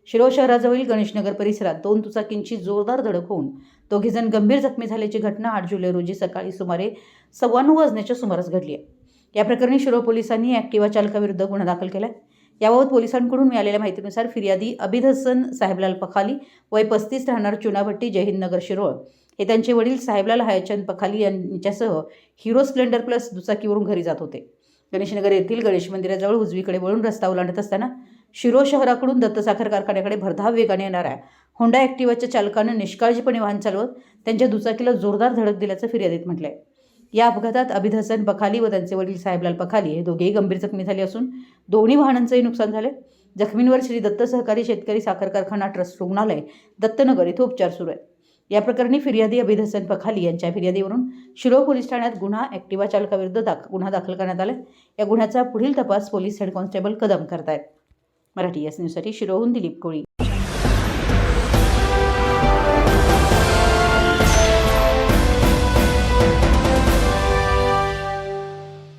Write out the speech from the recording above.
शिरोळ शहराजवळील गणेशनगर परिसरात 2 दुचाकींची जोरदार धडक होऊन दोघेजण गंभीर जखमी झाल्याची घटना 8 जुलै रोजी सकाळी सुमारे 9:15 वाजण्याच्या सुमारास घडली आहे. या प्रकरणी शिरोळ पोलिसांनी ॲक्टिवा चालकाविरुद्ध गुन्हा दाखल केला आहे. याबाबत पोलिसांकडून मिळालेल्या माहितीनुसार फिर्यादी अबिद हसन साहेबलाल पखाली वय 35 राहणार चुनाभट्टी जयहिंद नगर शिरोळ हे त्यांचे वडील साहेबलाल हयाचंद पखाली यांच्यासह हिरो स्प्लेंडर प्लस दुचाकीवरून घरी जात होते. गणेशनगर येथील गणेश मंदिराजवळ उजवीकडे वळून रस्ता ओलांडत असताना शिरोळ शहराकडून दत्त साखर कारखान्याकडे भरधाव वेगाने येणाऱ्या होंडा ॲक्टिवाच्या चालकानं निष्काळजीपणे वाहन चालवत त्यांच्या दुचाकीला जोरदार धडक दिल्याचं फिर्यादीत म्हटलं आहे. या अपघातात अबिद हसन पखाली व त्यांचे वडील साहेबलाल पखाली हे दोघेही गंभीर जखमी झाले असून दोन्ही वाहनांचंही नुकसान झाले. जखमींवर श्री दत्त सहकारी शेतकरी साखर कारखाना ट्रस्ट रुग्णालय दत्तनगर इथं उपचार सुरू आहेत. या प्रकरणी फिर्यादी अबिद हसन पखाली यांच्या फिर्यादीवरून शिरोळ पोलीस ठाण्यात गुन्हा ॲक्टिवा चालकाविरुद्ध गुन्हा दाखल करण्यात आला. या गुन्ह्याचा पुढील तपास पोलीस हेड कॉन्स्टेबल कदम करतायत. मराठी एस न्यूजसाठी शिरोळहून दिलीप कोळी.